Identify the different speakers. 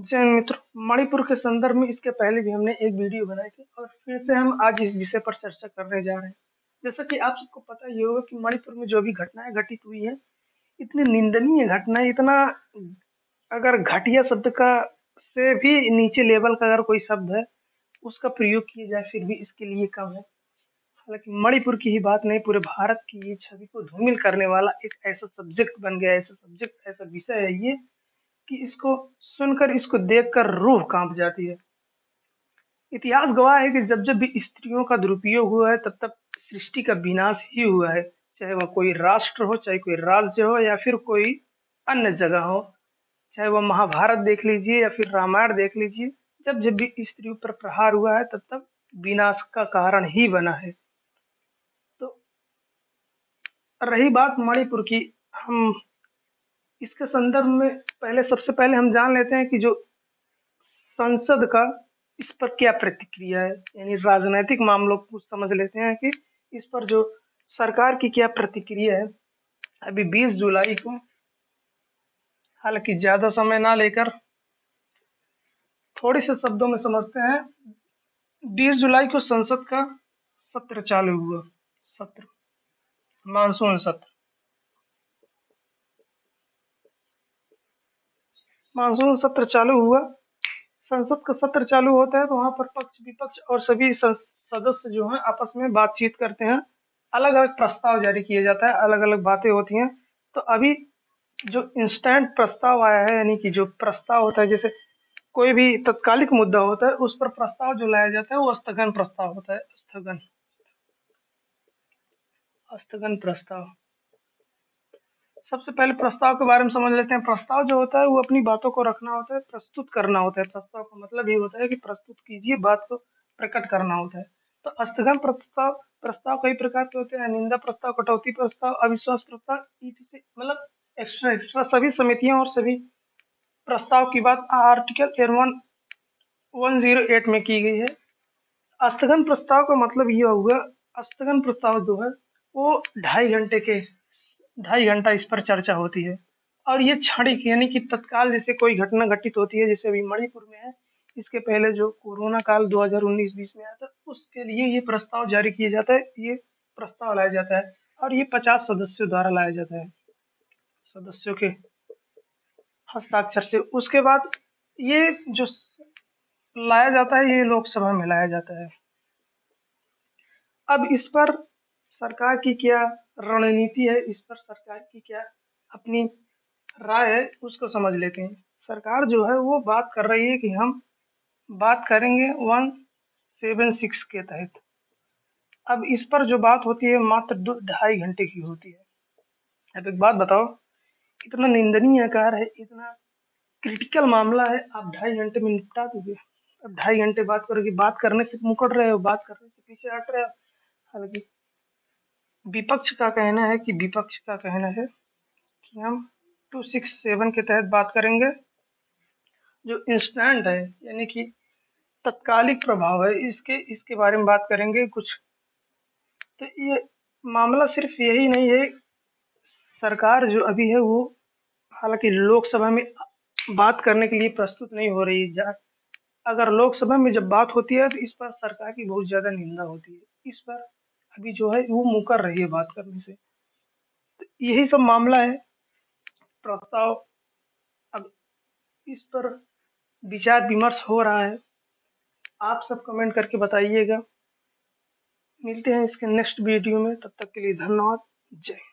Speaker 1: जय मित्र, मणिपुर के संदर्भ में इसके पहले भी हमने एक वीडियो बनाई थी और फिर से हम आज इस विषय पर चर्चा करने जा रहे हैं। जैसा कि आप सबको पता ही होगा कि मणिपुर में जो भी घटनाएं घटित हुई है, इतनी निंदनीय घटनाएं, इतना अगर घटिया शब्द का से भी नीचे लेवल का अगर कोई शब्द है, उसका प्रयोग किया जाए फिर भी इसके लिए कम है। हालांकि मणिपुर की ही बात नहीं, पूरे भारत की ये छवि को धूमिल करने वाला एक ऐसा सब्जेक्ट बन गया, ऐसा सब्जेक्ट, ऐसा विषय है ये कि इसको सुनकर, इसको देखकर रूह कांप जाती है। इतिहास गवाह है कि जब जब भी स्त्रियों का दुरुपयोग हुआ है, तब तब सृष्टि का विनाश ही हुआ है। चाहे वह कोई राष्ट्र हो, चाहे कोई राज्य हो, या फिर कोई अन्य जगह हो। चाहे वह महाभारत देख लीजिए या फिर रामायण देख लीजिए, जब जब भी स्त्रियों पर प्रहार हुआ है, तब तब विनाश का कारण ही बना है। तो रही बात मणिपुर की, हम इसके संदर्भ में सबसे पहले हम जान लेते हैं कि जो संसद का इस पर क्या प्रतिक्रिया है। यानी राजनीतिक मामलों को समझ लेते हैं कि इस पर जो सरकार की क्या प्रतिक्रिया है। अभी 20 जुलाई को, हालांकि ज्यादा समय ना लेकर थोड़े से शब्दों में समझते हैं। 20 जुलाई को संसद का सत्र चालू हुआ। सत्र, मानसून सत्र। मानसून सत्र चालू हुआ। संसद का सत्र चालू होता है तो वहां पर पक्ष विपक्ष और सभी सदस्य जो हैं आपस में बातचीत करते हैं। अलग अलग प्रस्ताव जारी किया जाता है, अलग अलग बातें होती हैं। तो अभी जो इंस्टेंट प्रस्ताव आया है, यानी कि जो प्रस्ताव होता है, जैसे कोई भी तत्कालिक मुद्दा होता है, उस पर प्रस्ताव जो लाया जाता है वो स्थगन प्रस्ताव होता है। स्थगन, स्थगन प्रस्ताव। सबसे पहले प्रस्ताव के बारे में समझ लेते हैं। प्रस्ताव जो होता है वो अपनी बातों को रखना होता है, प्रस्तुत करना होता है। प्रस्ताव का मतलब ये होता है कि प्रस्तुत कीजिए, बात को प्रकट करना होता है। तो स्थगन प्रस्ताव, प्रस्ताव कई प्रकार के होते हैं। निंदा प्रस्ताव, कटौती प्रस्ताव, अविश्वास प्रस्ताव, etc। मतलब एक्स्ट्रा एक्स्ट्रा सभी समितियों और सभी प्रस्ताव की बात आर्टिकल 108 में की गई है। स्थगन प्रस्ताव का मतलब ये हुआ, स्थगन प्रस्ताव जो है वो 2.5 घंटा इस पर चर्चा होती है। और ये क्षणिक, यानी कि तत्काल, जैसे कोई घटना घटित होती है, जैसे अभी मणिपुर में है। इसके पहले जो कोरोना काल 2019-20 में आया था, उसके लिए ये प्रस्ताव जारी किया जाता है, ये प्रस्ताव लाया जाता है। और ये 50 सदस्यों द्वारा लाया जाता है, सदस्यों के हस्ताक्षर से। उसके बाद ये जो लाया जाता है, ये लोकसभा में लाया जाता है। अब इस पर सरकार की क्या रणनीति है, इस पर सरकार की क्या अपनी राय है, उसको समझ लेते हैं। सरकार जो है वो बात कर रही है कि हम बात करेंगे 176 के तहत। अब इस पर जो बात होती है मात्र 2.5 घंटे की होती है। अब एक बात बताओ, इतना निंदनीय आकार है, इतना क्रिटिकल मामला है, आप 2.5 घंटे में निपटा दोगे? अब 2.5 घंटे बात करोगे, बात करने से मुकर रहे हो, बात करने से पीछे हट रहे हो। हालांकि विपक्ष का कहना है कि हम 267 के तहत बात करेंगे, जो इंस्टेंट है, यानी कि तत्कालिक प्रभाव है, इसके बारे में बात करेंगे कुछ। तो ये मामला सिर्फ यही नहीं है। सरकार जो अभी है वो, हालांकि लोकसभा में बात करने के लिए प्रस्तुत नहीं हो रही है। अगर लोकसभा में जब बात होती है तो इस पर सरकार की बहुत ज्यादा निंदा होती है। इस पर अभी जो है वो मुकर रही है बात करने से। तो यही सब मामला है। प्रस्ताव, अब इस पर विचार विमर्श हो रहा है। आप सब कमेंट करके बताइएगा। मिलते हैं इसके नेक्स्ट वीडियो में, तब तक के लिए धन्यवाद। जय हिंद।